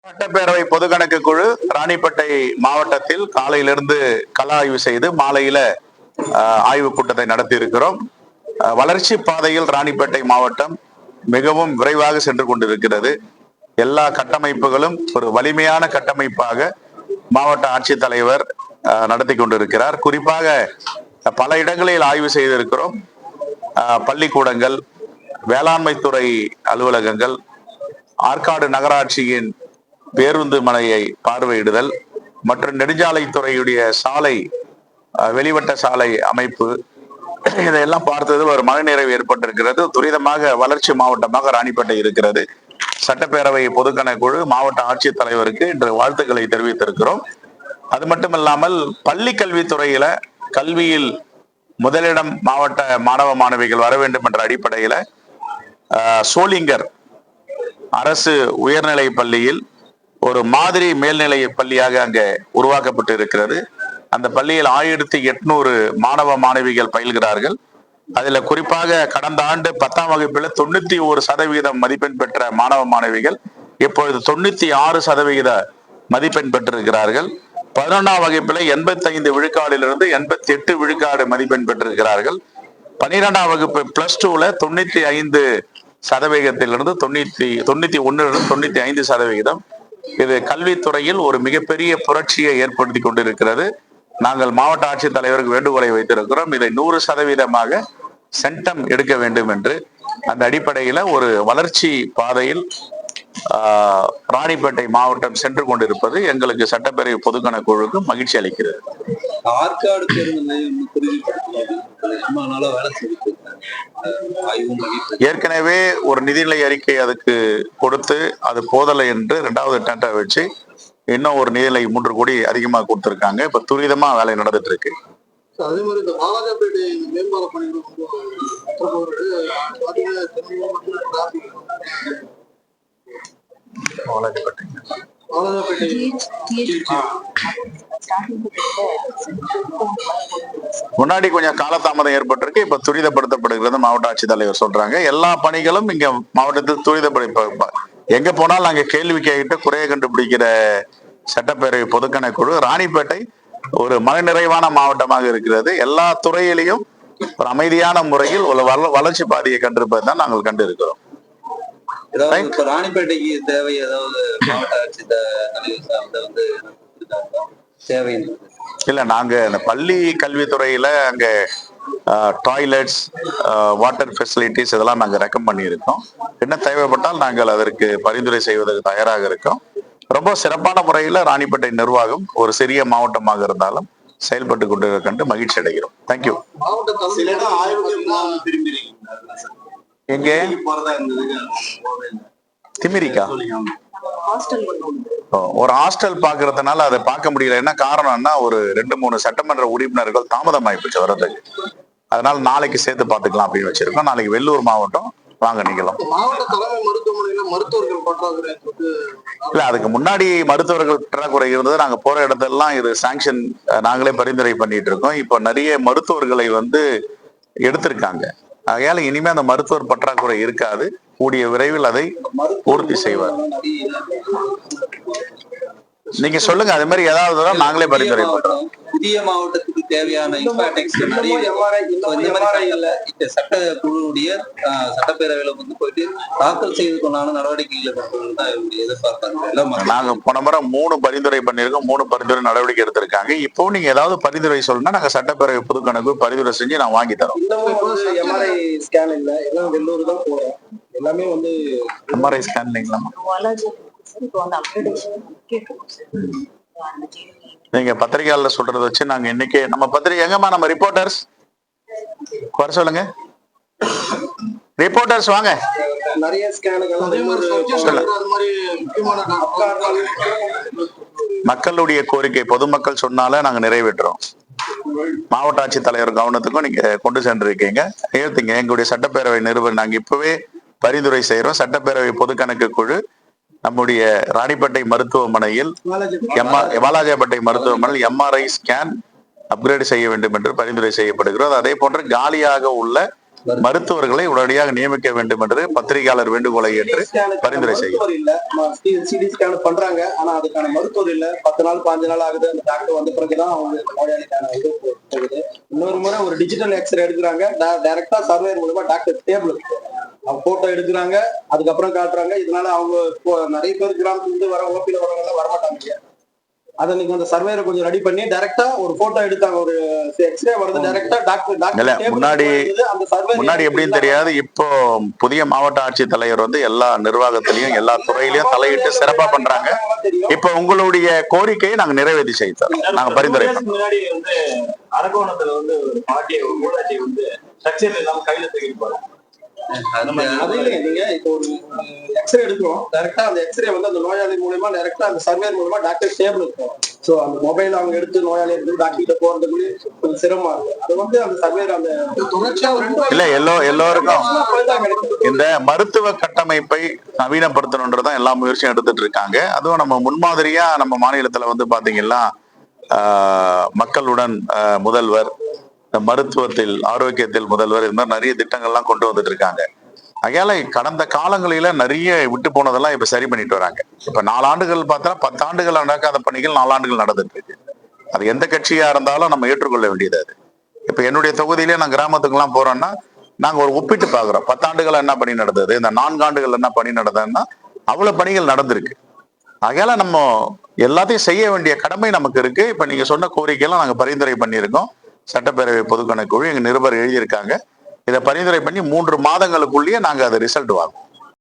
சட்டப்பேரவை பொதுக்கணக்கு குழு ராணிப்பேட்டை மாவட்டத்தில் காலையிலிருந்து கள ஆய்வு செய்து மாலையில ஆய்வு கூட்டத்தை நடத்தி இருக்கிறோம். வளர்ச்சி பாதையில் ராணிப்பேட்டை மாவட்டம் மிகவும் விரைவாக சென்று கொண்டிருக்கிறது. எல்லா கட்டமைப்புகளும் ஒரு வலிமையான கட்டமைப்பாக மாவட்ட ஆட்சித்தலைவர் நடத்தி கொண்டிருக்கிறார். குறிப்பாக பல இடங்களில் ஆய்வு செய்திருக்கிறோம். பள்ளிக்கூடங்கள், வேளாண்மை துறை அலுவலகங்கள், ஆற்காடு நகராட்சியின் பேருந்து மனையை பார்வையிடுதல் மற்றும் நெடுஞ்சாலைத்துறையுடைய சாலை, வெளிவட்ட சாலை அமைப்பு, இதையெல்லாம் பார்த்ததில் ஒரு மனநிறைவு ஏற்பட்டிருக்கிறது. துரிதமாக வளர்ச்சி மாவட்டமாக ராணிப்பேட்டை இருக்கிறது. சட்டப்பேரவை பொதுக்கணக்கு குழு மாவட்ட ஆட்சித்தலைவருக்கு இன்று வாழ்த்துக்களை தெரிவித்திருக்கிறோம். அது மட்டுமல்லாமல் பள்ளி கல்வித்துறையில கல்வியில் முதலிடம் மாவட்ட மாணவ மாணவிகள் வர வேண்டும் என்ற அடிப்படையில சோளிங்கர் அரசு உயர்நிலை பள்ளியில் ஒரு மாதிரி மேல்நிலை பள்ளியாக அங்கே உருவாக்கப்பட்டு இருக்கிறது. அந்த பள்ளியில் 1800 மாணவ மாணவிகள் பயில்கிறார்கள். அதுல குறிப்பாக கடந்த ஆண்டு 10ஆம் வகுப்பில் 91% மதிப்பெண் பெற்ற மாணவ மாணவிகள் இப்பொழுது 96% மதிப்பெண் பெற்றிருக்கிறார்கள். 11ஆம் வகுப்பில் 85 விழுக்காடிலிருந்து 88 விழுக்காடு மதிப்பெண் பெற்றிருக்கிறார்கள். 12ஆம் வகுப்பு +2ல 95%-லிருந்து 95%. இது கல்வித்துறையில் ஒரு மிகப்பெரிய புரட்சியை ஏற்படுத்தி கொண்டிருக்கிறது. நாங்கள் மாவட்ட ஆட்சித்தலைவருக்கு வேண்டுகோளை வைத்திருக்கிறோம். இதை 100% சென்டம் எடுக்க வேண்டும் என்று. அந்த அடிப்படையில ஒரு வளர்ச்சி பாதையில் ராணிப்பேட்டை மாவட்டம் சென்று கொண்டிருப்பது எங்களுக்கு சட்டப்பேரவை பொதுக்கணக்கு குழுவுக்கு மகிழ்ச்சி அளிக்கிறது. ஆற்காடு ஏற்கனவே ஒரு நிதிநிலை அறிக்கை அதுக்கு கொடுத்து அது போதலை என்று 2வது டெண்டர் வச்சு இன்னும் ஒரு நிதிநிலை 3 கோடி அதிகமாக கொடுத்திருக்காங்க. இப்ப துரிதமா வேலை நடந்துட்டு இருக்கு. அதே மாதிரி இந்த வாலாஜாப்பேட்டை மேம்பால பணிகள் முன்னாடி கொஞ்சம் காலதாமதம் ஏற்பட்டிருக்கு. இப்ப துரிதப்படுத்தப்படுகிறது மாவட்ட ஆட்சித்தலைவர் சொல்றாங்க. எல்லா பணிகளும் இங்க மாவட்டத்தில் துரிதப்படுத்த, எங்க போனாலும் நாங்க கேள்வி கேட்டு குறைய கண்டுபிடிக்கிற சட்டப்பேரவை பொதுக்கணக்கு குழு ராணிப்பேட்டை ஒரு மனநிறைவான மாவட்டமாக இருக்கிறது. எல்லா துறையிலையும் ஒரு அமைதியான முறையில் ஒரு வளர்ச்சி பாதையை கண்டிருப்பதை தான் நாங்கள் கண்டு இருக்கிறோம். ராணிப்பேட்டைக்கு தேவை ஏதாவது மாவட்ட ஆட்சி வந்து தேவை இல்ல, நாங்க இந்த பள்ளி கல்வித்துறையில அங்க டாய்லெட்ஸ், வாட்டர் ஃபெசிலிட்டிஸ் இதெல்லாம் நாங்க ரெக்கமெண்ட் பண்ணியிருக்கோம். என்ன தேவைப்பட்டால் நாங்கள் அதற்கு பரிந்துரை செய்வதற்கு தயாராக இருக்கோம். ரொம்ப சிறப்பான முறையில ராணிப்பேட்டை நிர்வாகம் ஒரு சிறிய மாவட்டமாக இருந்தாலும் செயல்பட்டு கொண்டு கண்டு மகிழ்ச்சி அடைகிறோம். தேங்க்யூ. எங்க திமிரிக்கா ஒரு ஹாஸ்டல் பாக்குறதுனால அதை பார்க்க முடியல. என்ன காரணம்னா ஒரு 2-3 சட்டமன்ற உறுப்பினர்கள் தாமதம் ஆயிடுச்சு வர்றதுக்கு. அதனால நாளைக்கு சேர்த்து பாத்துக்கலாம் அப்படின்னு வச்சிருக்கோம். நாளைக்கு வெள்ளூர் மாவட்டம் வாங்க நீங்களும். மாவட்ட தலைமை மருத்துவமனையில மருத்துவர்கள் பற்றாக்குறை இல்ல, அதுக்கு முன்னாடி மருத்துவர்கள் பற்றாக்குறை இருந்தது. நாங்க போற இடத்தெல்லாம் இது சாங்ஷன் நாங்களே பரிந்துரை பண்ணிட்டு இருக்கோம். இப்போ நிறைய மருத்துவர்களை வந்து எடுத்திருக்காங்க. ஆகையால இனிமே அந்த மருத்துவர் பற்றாக்குறை இருக்காது. கூடிய விரைவில் அதை பூர்த்தி செய்வார். நீங்க சொல்லுங்க, அது மாதிரி ஏதாவது நாங்களே பரிந்துரை பண்றோம். புதிய மாவட்டத்துக்கு தேவையான சட்ட குழுவுடைய சட்டப்பேரவையில வந்து போயிட்டு தாக்கல் செய்வதற்கான நடவடிக்கைகளை எதிர்பார்த்தாங்க. நாங்க போன முறை 3 பரிந்துரை பண்ணிருக்கோம். 3 பரிந்துரை நடவடிக்கை எடுத்திருக்காங்க. இப்போ நீங்க ஏதாவது பரிந்துரை சொல்லணும்னா நாங்க சட்டப்பேரவை பொதுக்கணக்கு பரிந்துரை செஞ்சு நான் வாங்கி தரோம். எம்ஆர்ஐ ஸ்கேன் இல்ல, எல்லாம் வெள்ளூர் தான் போறோம். எல்லாமே வந்து எம்ஆர்ஐ ஸ்கேன் இல்லைங்களா? நீங்க பத்திரிகையாளர் சொல்றதை வச்சு நாங்க இன்னைக்கு நம்ம பத்திரிகை எங்கம்மா நம்ம ரிப்போர்ட்டர்ஸ் குறை சொல்லுங்க. ரிப்போர்ட்டர்ஸ் வாங்க. நிறைய மக்களுடைய கோரிக்கை பொதுமக்கள் சொன்னால நாங்க நிறைவேற்றுறோம். மாவட்ட ஆட்சித்தலைவர் கவனத்துக்கும் நீங்க கொண்டு சென்றிருக்கீங்க. எங்களுடைய சட்டப்பேரவை நிறுவனம் நாங்க இப்பவே பரிந்துரை செய்யறோம். சட்டப்பேரவை பொதுக்கணக்கு குழு நம்முடைய ராணிப்பேட்டை மருத்துவமனையில் வாலாஜாப்பேட்டை மருத்துவமனையில் எம்ஆர்ஐ ஸ்கேன் அப்கிரேட் செய்ய வேண்டும் என்று பரிந்துரை செய்யப்படுகிறது. அதே போன்று காலியாக உள்ள மருத்துவர்களை உடனடியாக நியமிக்க வேண்டும் என்று பத்திரிகையாளர் வேண்டுகோளை ஏற்று பரிந்துரை செய்யும். மருத்துவர் இல்ல, சிடி ஸ்கேன் பண்றாங்க, ஆனா அதுக்கான மருத்துவர் இல்ல. 10 நாள் 15 நாள் ஆகுது. அந்த டாக்டர் வந்த பிறகுதான் அவங்க நோயாளிக்கான இது போகுது. இன்னொரு முறை ஒரு டிஜிட்டல் எக்ஸ்ரே எடுக்கிறாங்க, டைரக்டா சர்வேர் மூலமா டாக்டர் டேபிள் அவங்க போட்டோ எடுக்கிறாங்க, அதுக்கப்புறம் காட்டுறாங்க. இதனால அவங்க நிறைய பேர் கிராமத்துல இருந்து வர ஓபில வரவங்க எல்லாம் வரமாட்டாங்க. அதை நீங்க அந்த சர்வேரை கொஞ்சம் ரெடி பண்ணி டைரக்டா ஒரு போட்டோ எடுத்தாங்க, ஒரு எக்ஸ்ரே வருது டைரக்டா டாக்டர் முன்னாடி எப்படின்னு தெரியாது. இப்போ புதிய மாவட்ட ஆட்சித்தலைவர் வந்து எல்லா நிர்வாகத்திலையும் எல்லா துறையிலையும் தலையிட்டு சிறப்பா பண்றாங்க. இப்ப உங்களுடைய கோரிக்கையை நாங்க நிறைவேற்றி செய்தோம். நாங்க பரிந்துரை முன்னாடி வந்து அரக்கோணத்துல வந்து ஒரு பாட்டியை ஊராட்சி வந்து ஸ்ட்ரக்சர் இல்லாம கையில தூக்கிட்டு போறாங்க. அது இல்லைங்க, நீங்க இப்போ ஒரு எக்ஸ்ரே எடுக்கிறோம், டைரக்டா அந்த எக்ஸ்ரே வந்து அந்த நோயாளி மூலமா டைரக்டா அந்த சர்வே மூலமா டாக்டர் டேபிள் இருக்கும். சோ அந்த மொபைல் அவங்க எடுத்து நோயாளி எடுத்து டாக்டர் கிட்ட போறதுக்கு கொஞ்சம் சிரமமா இருக்கு. அது வந்து அந்த சர்வே அந்த தொடர்ச்சியா இல்ல எல்லோருக்கும் இந்த மருத்துவ கட்டமைப்பை நவீனப்படுத்தணுன்றதான் எல்லா முயற்சியும் எடுத்துட்டு இருக்காங்க. அதுவும் நம்ம முன்மாதிரியா நம்ம மாநிலத்துல வந்து பாத்தீங்கன்னா மக்களுடன் முதல்வர், மருத்துவத்தில் ஆரோக்கியத்தில் முதல்வர், இது மாதிரி நிறைய திட்டங்கள்லாம் கொண்டு வந்துட்டு இருக்காங்க. அதனால கடந்த காலங்களில நிறைய விட்டு போனதெல்லாம் இப்ப சரி பண்ணிட்டு வராங்க. இப்ப 4 ஆண்டுகள் பார்த்தா 10 ஆண்டுகள் நடக்காத பணிகள் 4 ஆண்டுகள் நடந்துட்டு இருக்கு. அது எந்த கட்சியா இருந்தாலும் நம்ம ஏற்றுக்கொள்ள வேண்டியது. அது இப்ப என்னுடைய தொகுதியிலே நான் கிராமத்துக்கு எல்லாம் போறோம்னா நாங்க ஒரு ஒப்பிட்டு பாக்குறோம். 10 ஆண்டுகள் என்ன பணி நடந்தது, இந்த 4 ஆண்டுகள் என்ன பணி நடந்ததுன்னா அவ்வளவு பணிகள் நடந்திருக்கு. அதனால நம்ம எல்லாத்தையும் செய்ய வேண்டிய கடமை நமக்கு இருக்கு. இப்ப நீங்க சொன்ன கோரிக்கையெல்லாம் நாங்க பரிந்துரை பண்ணியிருக்கோம். சட்டப்பேரவை பொதுக்கணக்குழு எங்க நிருபர் எழுதியிருக்காங்க. இதை பரிந்துரை பண்ணி 3 மாதங்களுக்குள்ளேயே நாங்க அது ரிசல்ட் வாங்குவோம்.